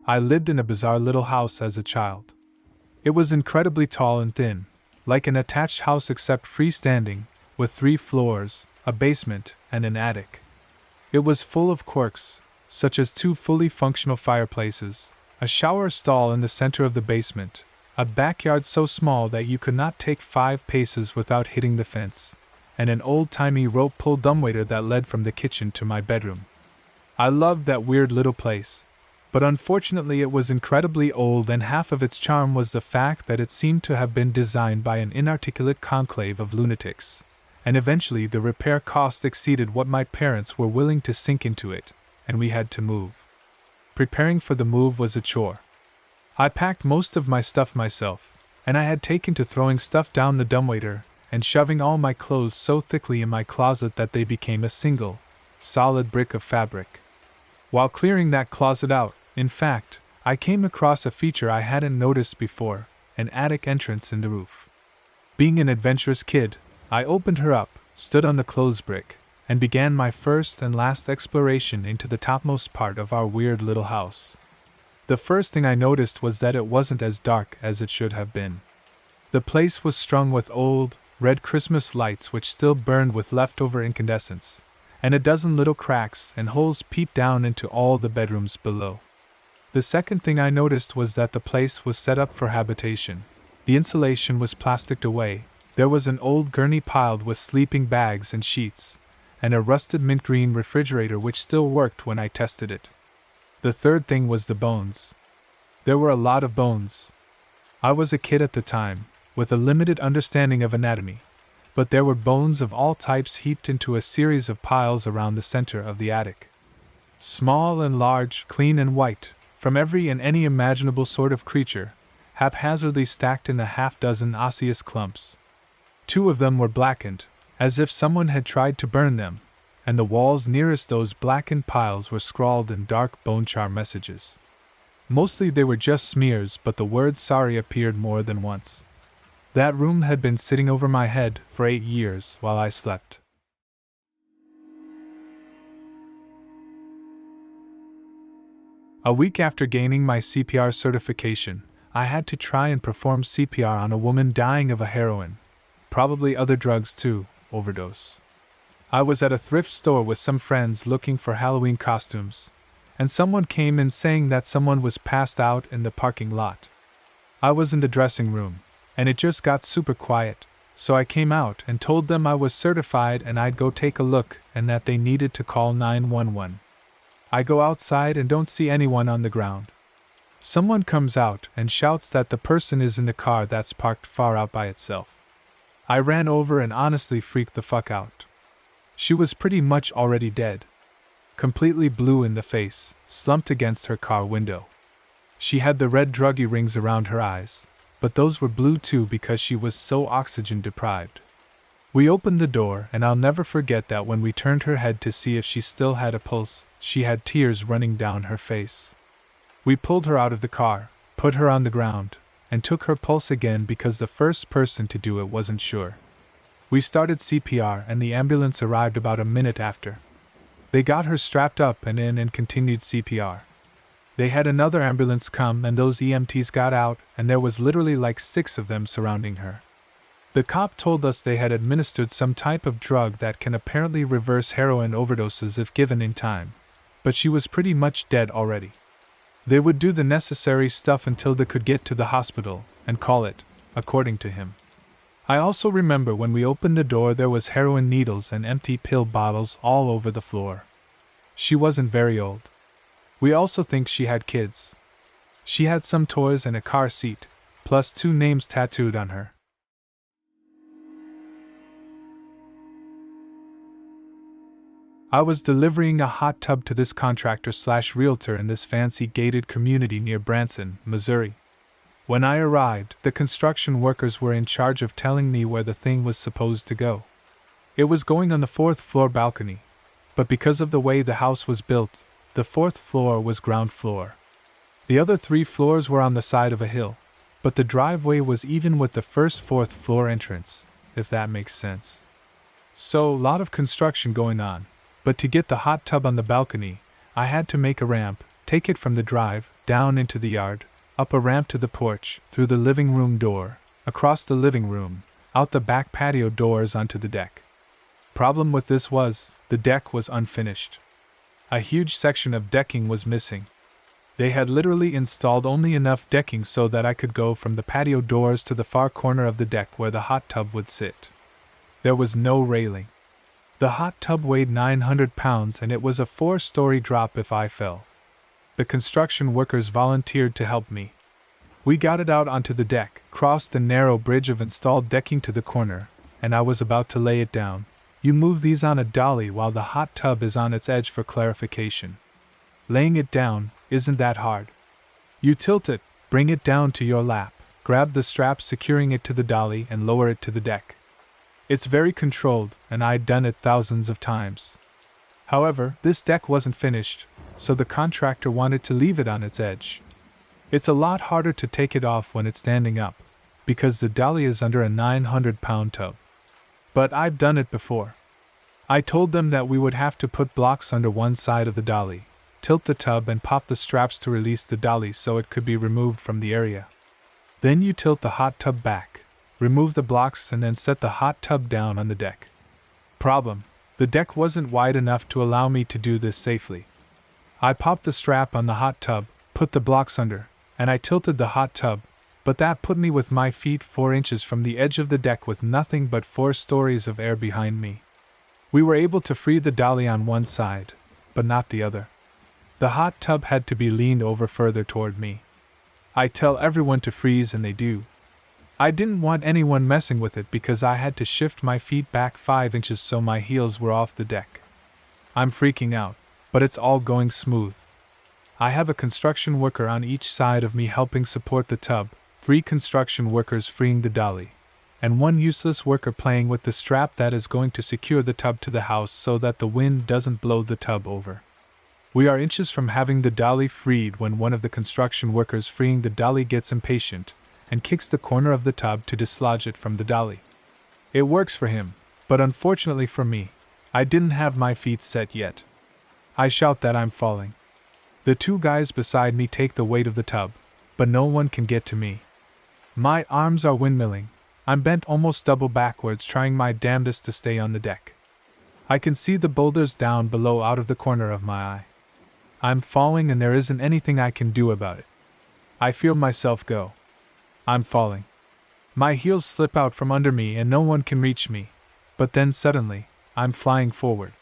I lived in a bizarre little house as a child. It was incredibly tall and thin, like an attached house except freestanding, with 3 floors, a basement, and an attic. It was full of quirks, such as 2 fully functional fireplaces, a shower stall in the center of the basement, a backyard so small that you could not take 5 paces without hitting the fence, and an old-timey rope-pull dumbwaiter that led from the kitchen to my bedroom. I loved that weird little place, but unfortunately it was incredibly old, and half of its charm was the fact that it seemed to have been designed by an inarticulate conclave of lunatics, and eventually the repair cost exceeded what my parents were willing to sink into it, and we had to move. Preparing for the move was a chore. I packed most of my stuff myself, and I had taken to throwing stuff down the dumbwaiter and shoving all my clothes so thickly in my closet that they became a single, solid brick of fabric. While clearing that closet out, in fact, I came across a feature I hadn't noticed before, an attic entrance in the roof. Being an adventurous kid, I opened her up, stood on the clothes brick, and began my first and last exploration into the topmost part of our weird little house. The first thing I noticed was that it wasn't as dark as it should have been. The place was strung with old, red Christmas lights which still burned with leftover incandescence, and a dozen little cracks and holes peeped down into all the bedrooms below. The second thing I noticed was that the place was set up for habitation. The insulation was plasticed away, there was an old gurney piled with sleeping bags and sheets, and a rusted mint green refrigerator which still worked when I tested it. The third thing was the bones. There were a lot of bones. I was a kid at the time, with a limited understanding of anatomy, but there were bones of all types heaped into a series of piles around the center of the attic. Small and large, clean and white, from every and any imaginable sort of creature, haphazardly stacked in a half-dozen osseous clumps. 2 of them were blackened, as if someone had tried to burn them, and the walls nearest those blackened piles were scrawled in dark bone-char messages. Mostly they were just smears, but the word sorry appeared more than once. That room had been sitting over my head for 8 years while I slept. A week after gaining my CPR certification, I had to try and perform CPR on a woman dying of a heroin, probably other drugs too, overdose. I was at a thrift store with some friends looking for Halloween costumes, and someone came in saying that someone was passed out in the parking lot. I was in the dressing room, and it just got super quiet, so I came out and told them I was certified and I'd go take a look and that they needed to call 911. I go outside and don't see anyone on the ground. Someone comes out and shouts that the person is in the car that's parked far out by itself. I ran over and honestly freaked the fuck out. She was pretty much already dead. Completely blue in the face, slumped against her car window. She had the red druggy rings around her eyes, but those were blue too because she was so oxygen deprived. We opened the door, and I'll never forget that when we turned her head to see if she still had a pulse, she had tears running down her face. We pulled her out of the car, put her on the ground, and took her pulse again because the first person to do it wasn't sure. We started CPR and the ambulance arrived about a minute after. They got her strapped up and in and continued CPR. They had another ambulance come and those EMTs got out and there was literally like 6 of them surrounding her. The cop told us they had administered some type of drug that can apparently reverse heroin overdoses if given in time, but she was pretty much dead already. They would do the necessary stuff until they could get to the hospital and call it, according to him. I also remember when we opened the door there was heroin needles and empty pill bottles all over the floor. She wasn't very old. We also think she had kids. She had some toys and a car seat, plus 2 names tattooed on her. I was delivering a hot tub to this contractor/realtor in this fancy gated community near Branson, Missouri. When I arrived, the construction workers were in charge of telling me where the thing was supposed to go. It was going on the 4th floor balcony, but because of the way the house was built, the 4th floor was ground floor. The other 3 floors were on the side of a hill, but the driveway was even with the first 4th floor entrance, if that makes sense. So, a lot of construction going on, but to get the hot tub on the balcony, I had to make a ramp, take it from the drive, down into the yard, up a ramp to the porch, through the living room door, across the living room, out the back patio doors onto the deck. Problem with this was, the deck was unfinished. A huge section of decking was missing. They had literally installed only enough decking so that I could go from the patio doors to the far corner of the deck where the hot tub would sit. There was no railing. The hot tub weighed 900 pounds and it was a 4-story drop if I fell. The construction workers volunteered to help me. We got it out onto the deck, crossed the narrow bridge of installed decking to the corner, and I was about to lay it down. You move these on a dolly while the hot tub is on its edge for clarification. Laying it down isn't that hard. You tilt it, bring it down to your lap, grab the strap securing it to the dolly and lower it to the deck. It's very controlled, and I'd done it thousands of times. However, this deck wasn't finished, so the contractor wanted to leave it on its edge. It's a lot harder to take it off when it's standing up, because the dolly is under a 900-pound tub. But I've done it before. I told them that we would have to put blocks under one side of the dolly, tilt the tub and pop the straps to release the dolly so it could be removed from the area. Then you tilt the hot tub back, remove the blocks and then set the hot tub down on the deck. Problem: the deck wasn't wide enough to allow me to do this safely. I popped the strap on the hot tub, put the blocks under, and I tilted the hot tub, but that put me with my feet 4 inches from the edge of the deck with nothing but 4 stories of air behind me. We were able to free the dolly on one side, but not the other. The hot tub had to be leaned over further toward me. I tell everyone to freeze and they do. I didn't want anyone messing with it because I had to shift my feet back 5 inches so my heels were off the deck. I'm freaking out, but it's all going smooth. I have a construction worker on each side of me helping support the tub, 3 construction workers freeing the dolly, and 1 useless worker playing with the strap that is going to secure the tub to the house so that the wind doesn't blow the tub over. We are inches from having the dolly freed when one of the construction workers freeing the dolly gets impatient and kicks the corner of the tub to dislodge it from the dolly. It works for him, but unfortunately for me, I didn't have my feet set yet. I shout that I'm falling. The 2 guys beside me take the weight of the tub, but no one can get to me. My arms are windmilling. I'm bent almost double backwards trying my damnedest to stay on the deck. I can see the boulders down below out of the corner of my eye. I'm falling and there isn't anything I can do about it. I feel myself go. I'm falling. My heels slip out from under me and no one can reach me, but then suddenly, I'm flying forward.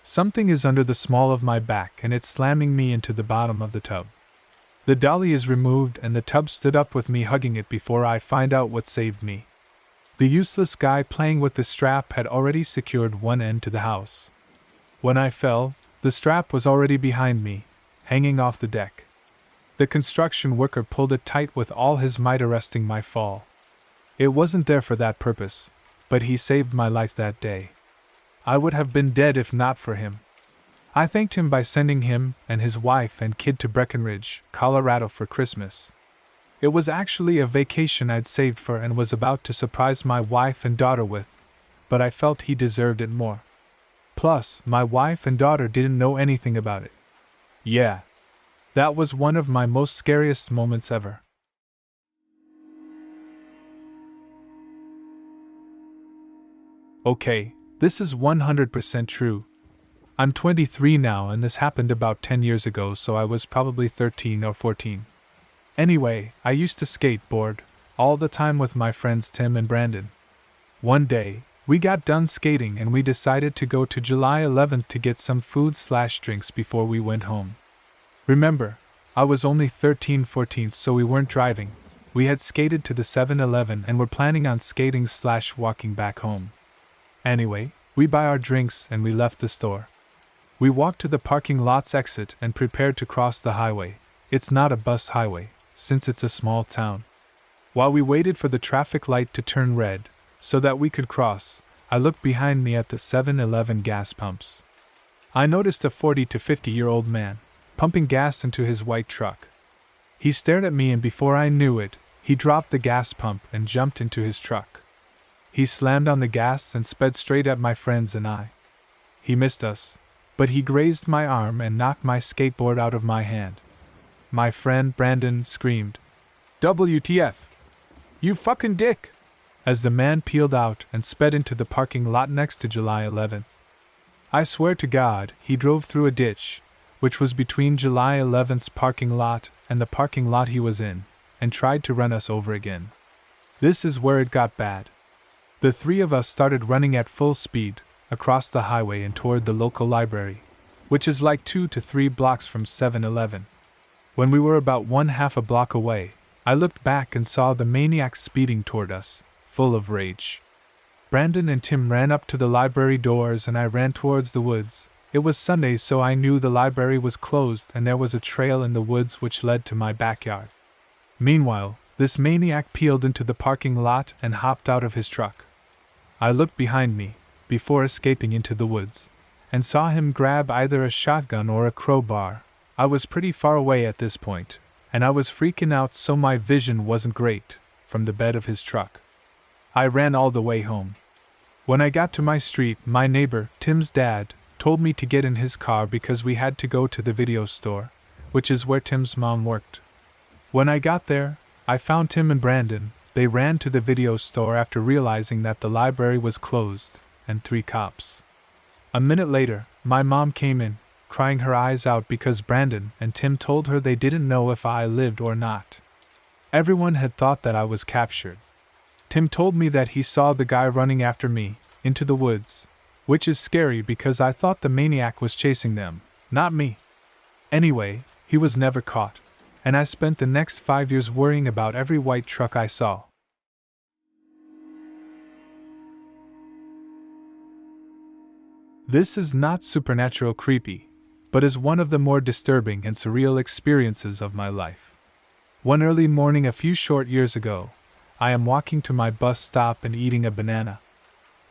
Something is under the small of my back and it's slamming me into the bottom of the tub. The dolly is removed and the tub stood up with me hugging it before I find out what saved me. The useless guy playing with the strap had already secured one end to the house. When I fell, the strap was already behind me, hanging off the deck. The construction worker pulled it tight with all his might, arresting my fall. It wasn't there for that purpose, but he saved my life that day. I would have been dead if not for him. I thanked him by sending him and his wife and kid to Breckenridge, Colorado for Christmas. It was actually a vacation I'd saved for and was about to surprise my wife and daughter with, but I felt he deserved it more. Plus, my wife and daughter didn't know anything about it. Yeah. That was one of my most scariest moments ever. Okay, this is 100% true. I'm 23 now and this happened about 10 years ago, so I was probably 13 or 14. Anyway, I used to skateboard all the time with my friends Tim and Brandon. One day, we got done skating and we decided to go to July 11th to get some food/drinks before we went home. Remember, I was only 13-14, so we weren't driving. We had skated to the 7-Eleven and were planning on skating/walking back home. Anyway, we buy our drinks and we left the store. We walked to the parking lot's exit and prepared to cross the highway. It's not a bus highway, since it's a small town. While we waited for the traffic light to turn red, so that we could cross, I looked behind me at the 7-Eleven gas pumps. I noticed a 40 to 50-year-old man, pumping gas into his white truck. He stared at me and before I knew it, he dropped the gas pump and jumped into his truck. He slammed on the gas and sped straight at my friends and I. He missed us, but he grazed my arm and knocked my skateboard out of my hand. my friend Brandon screamed. WTF! You fucking dick! As the man peeled out and sped into the parking lot next to July 11th. I swear to God, he drove through a ditch, which was between July 11th's parking lot and the parking lot he was in, and tried to run us over again. This is where it got bad. The three of us started running at full speed, across the highway and toward the local library, which is like 2 to 3 blocks from 7-Eleven. When we were about 1/2 a block away, I looked back and saw the maniac speeding toward us, full of rage. Brandon and Tim ran up to the library doors and I ran towards the woods. It was Sunday, so I knew the library was closed and there was a trail in the woods which led to my backyard. Meanwhile, this maniac peeled into the parking lot and hopped out of his truck. I looked behind me, before escaping into the woods, and saw him grab either a shotgun or a crowbar. I was pretty far away at this point, and I was freaking out, so my vision wasn't great, from the bed of his truck. I ran all the way home. When I got to my street, my neighbor, Tim's dad, told me to get in his car because we had to go to the video store, which is where Tim's mom worked. When I got there, I found Tim and Brandon. They ran to the video store after realizing that the library was closed, and 3 cops. A minute later, my mom came in, crying her eyes out because Brandon and Tim told her they didn't know if I lived or not. Everyone had thought that I was captured. Tim told me that he saw the guy running after me, into the woods, which is scary because I thought the maniac was chasing them, not me. Anyway, he was never caught, and I spent the next 5 years worrying about every white truck I saw. This is not supernatural creepy, but is one of the more disturbing and surreal experiences of my life. One early morning a few short years ago, I am walking to my bus stop and eating a banana.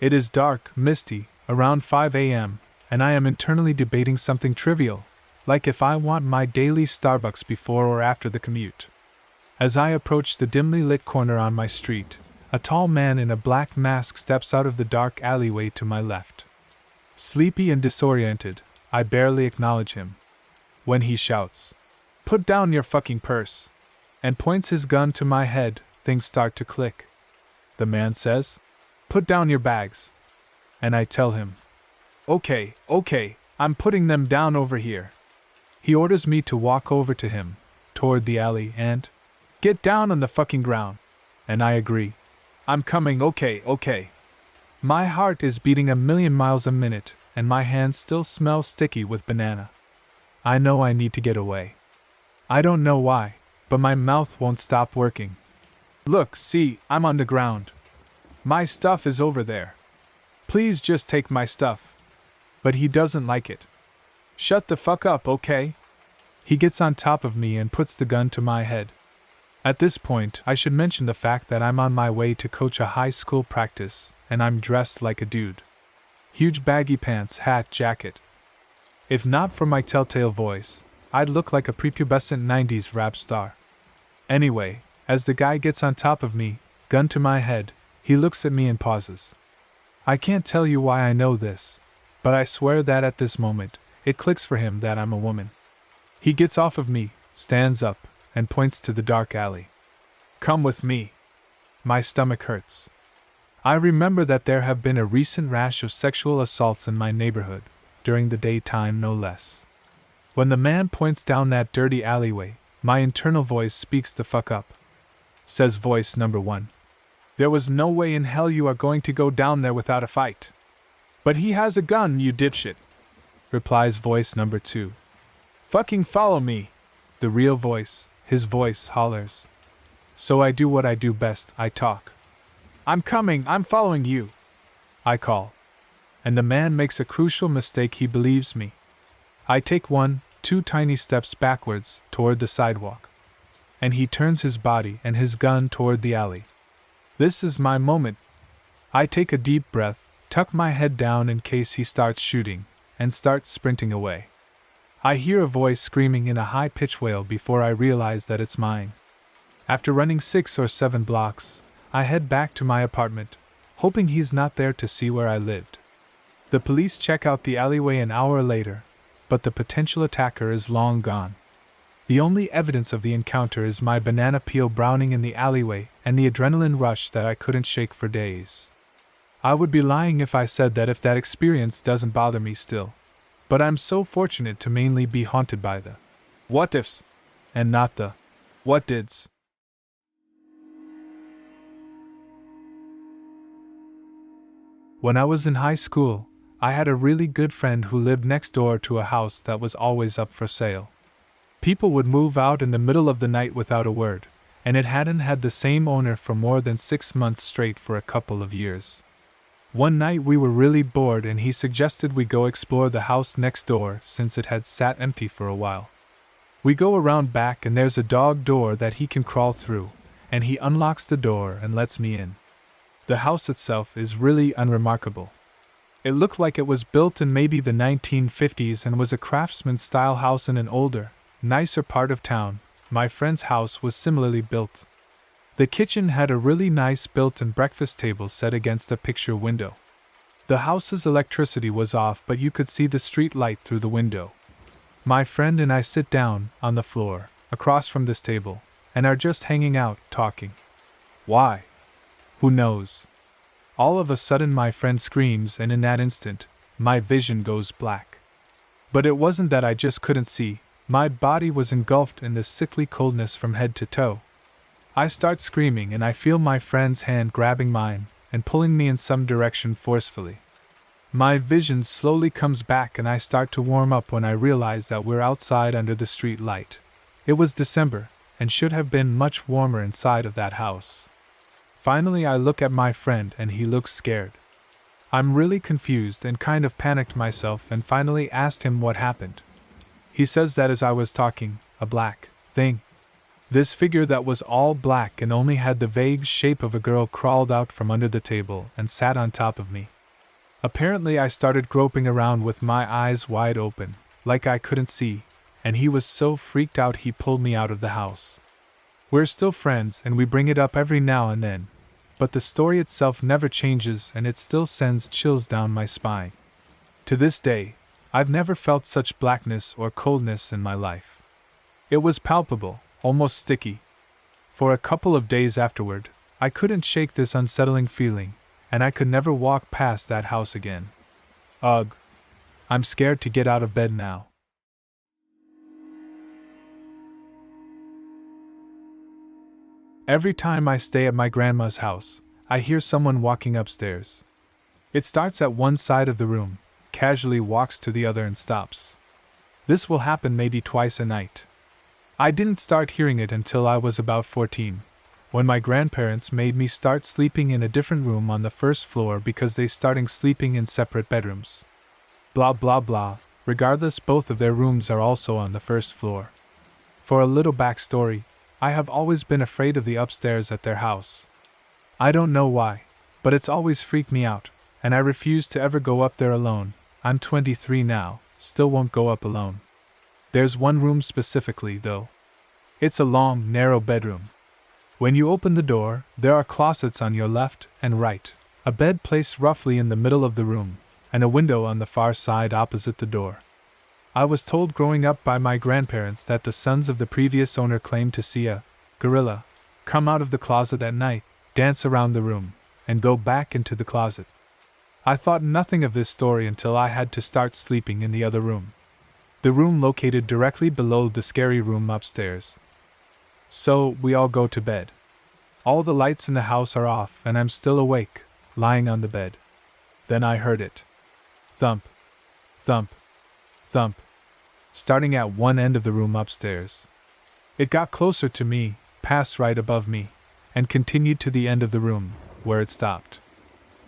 It is dark, misty, around 5 a.m., and I am internally debating something trivial, like if I want my daily Starbucks before or after the commute. As I approach the dimly lit corner on my street, a tall man in a black mask steps out of the dark alleyway to my left. Sleepy and disoriented, I barely acknowledge him. When he shouts, "Put down your fucking purse," and points his gun to my head, things start to click. The man says, "Put down your bags." And I tell him, Okay, I'm putting them down over here." He orders me to walk over to him, toward the alley, and get down on the fucking ground. And I agree. I'm coming, okay. My heart is beating 1,000,000 miles a minute, and my hands still smell sticky with banana. I know I need to get away. I don't know why, but my mouth won't stop working. Look, see, I'm on the ground. My stuff is over there. Please just take my stuff. But he doesn't like it. Shut the fuck up, okay? He gets on top of me and puts the gun to my head. At this point, I should mention the fact that I'm on my way to coach a high school practice, and I'm dressed like a dude. Huge baggy pants, hat, jacket. If not for my telltale voice, I'd look like a prepubescent 90s rap star. Anyway, as the guy gets on top of me, gun to my head, he looks at me and pauses. I can't tell you why I know this, but I swear that at this moment, it clicks for him that I'm a woman. He gets off of me, stands up, and points to the dark alley. Come with me. My stomach hurts. I remember that there have been a recent rash of sexual assaults in my neighborhood, during the daytime no less. When the man points down that dirty alleyway, my internal voice speaks the fuck up. Says voice number 1. There was no way in hell you are going to go down there without a fight. But he has a gun, you dipshit. Replies voice number 2. Fucking follow me. The real voice, his voice, hollers. So I do what I do best, I talk. I'm coming, I'm following you. I call. And the man makes a crucial mistake, he believes me. I take 1, 2 tiny steps backwards, toward the sidewalk. And he turns his body and his gun toward the alley. This is my moment. I take a deep breath, tuck my head down in case he starts shooting, and start sprinting away. I hear a voice screaming in a high-pitched wail before I realize that it's mine. After running 6 or 7 blocks, I head back to my apartment, hoping he's not there to see where I lived. The police check out the alleyway an hour later, but the potential attacker is long gone. The only evidence of the encounter is my banana peel browning in the alleyway and the adrenaline rush that I couldn't shake for days. I would be lying if I said that experience doesn't bother me still. But I'm so fortunate to mainly be haunted by the what ifs and not the what dids. When I was in high school, I had a really good friend who lived next door to a house that was always up for sale. People would move out in the middle of the night without a word, and it hadn't had the same owner for more than 6 months straight for a couple of years. One night we were really bored and he suggested we go explore the house next door since it had sat empty for a while. We go around back and there's a dog door that he can crawl through, and he unlocks the door and lets me in. The house itself is really unremarkable. It looked like it was built in maybe the 1950s and was a craftsman-style house in an older, nicer part of town. My friend's house was similarly built. The kitchen had a really nice built-in breakfast table set against a picture window. The house's electricity was off, but you could see the street light through the window. My friend and I sit down on the floor, across from this table, and are just hanging out, talking. Why? Who knows? All of a sudden my friend screams, and in that instant, my vision goes black. But it wasn't that I just couldn't see, my body was engulfed in this sickly coldness from head to toe. I start screaming and I feel my friend's hand grabbing mine and pulling me in some direction forcefully. My vision slowly comes back and I start to warm up when I realize that we're outside under the street light. It was December, and should have been much warmer inside of that house. Finally I look at my friend and he looks scared. I'm really confused and kind of panicked myself and finally asked him what happened. He says that as I was talking, a black thing. This figure that was all black and only had the vague shape of a girl crawled out from under the table and sat on top of me. Apparently I started groping around with my eyes wide open, like I couldn't see, and he was so freaked out he pulled me out of the house. We're still friends and we bring it up every now and then, but the story itself never changes and it still sends chills down my spine. To this day, I've never felt such blackness or coldness in my life. It was palpable, almost sticky. For a couple of days afterward, I couldn't shake this unsettling feeling, and I could never walk past that house again. Ugh. I'm scared to get out of bed now. Every time I stay at my grandma's house, I hear someone walking upstairs. It starts at one side of the room, casually walks to the other and stops. This will happen maybe twice a night. I didn't start hearing it until I was about 14, when my grandparents made me start sleeping in a different room on the first floor because they started sleeping in separate bedrooms. Blah blah blah, regardless both of their rooms are also on the first floor. For a little backstory, I have always been afraid of the upstairs at their house. I don't know why, but it's always freaked me out, and I refuse to ever go up there alone. I'm 23 now, still won't go up alone. There's one room specifically, though. It's a long, narrow bedroom. When you open the door, there are closets on your left and right, a bed placed roughly in the middle of the room, and a window on the far side opposite the door. I was told growing up by my grandparents that the sons of the previous owner claimed to see a gorilla come out of the closet at night, dance around the room, and go back into the closet. I thought nothing of this story until I had to start sleeping in the other room. The room located directly below the scary room upstairs. So, we all go to bed. All the lights in the house are off and I'm still awake, lying on the bed. Then I heard it. Thump. Thump. Thump. Starting at one end of the room upstairs. It got closer to me, passed right above me, and continued to the end of the room, where it stopped.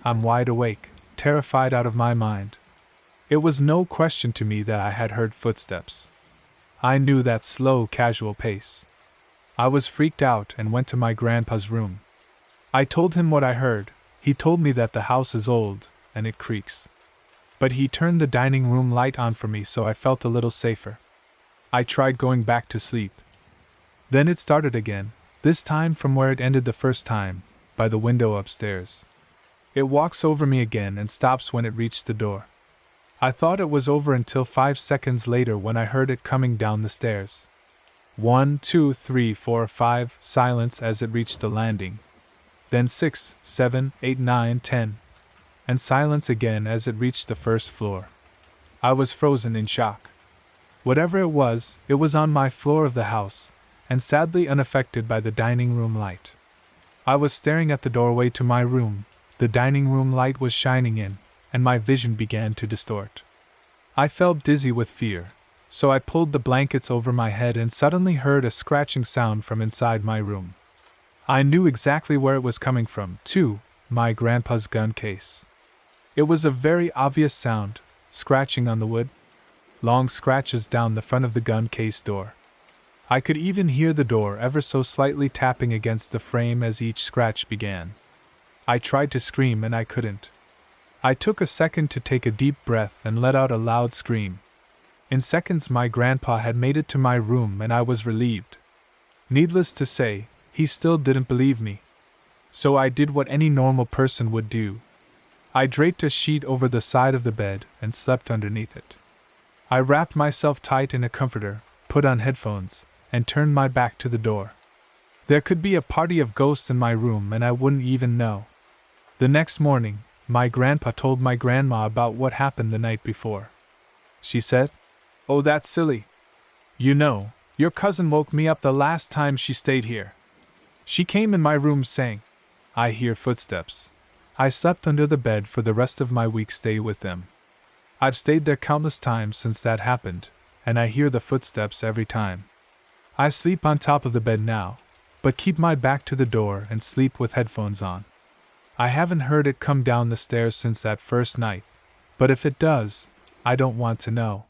I'm wide awake, terrified out of my mind. It was no question to me that I had heard footsteps. I knew that slow, casual pace. I was freaked out and went to my grandpa's room. I told him what I heard. He told me that the house is old, and it creaks. But he turned the dining room light on for me, so I felt a little safer. I tried going back to sleep. Then it started again, this time from where it ended the first time, by the window upstairs. It walks over me again and stops when it reached the door. I thought it was over until 5 seconds later when I heard it coming down the stairs. 1, 2, 3, 4, 5, silence as it reached the landing. Then 6, 7, 8, 9, 10, and silence again as it reached the first floor. I was frozen in shock. Whatever it was on my floor of the house, and sadly unaffected by the dining room light. I was staring at the doorway to my room, the dining room light was shining in, and my vision began to distort. I felt dizzy with fear, so I pulled the blankets over my head and suddenly heard a scratching sound from inside my room. I knew exactly where it was coming from, too, my grandpa's gun case. It was a very obvious sound, scratching on the wood. Long scratches down the front of the gun case door. I could even hear the door ever so slightly tapping against the frame as each scratch began. I tried to scream and I couldn't. I took a second to take a deep breath and let out a loud scream. In seconds my grandpa had made it to my room and I was relieved. Needless to say, he still didn't believe me. So I did what any normal person would do. I draped a sheet over the side of the bed and slept underneath it. I wrapped myself tight in a comforter, put on headphones, and turned my back to the door. There could be a party of ghosts in my room and I wouldn't even know. The next morning, my grandpa told my grandma about what happened the night before. She said, "Oh, that's silly. You know, your cousin woke me up the last time she stayed here. She came in my room saying, 'I hear footsteps.' I slept under the bed for the rest of my week's stay with them. I've stayed there countless times since that happened, and I hear the footsteps every time. I sleep on top of the bed now, but keep my back to the door and sleep with headphones on. I haven't heard it come down the stairs since that first night, but if it does, I don't want to know."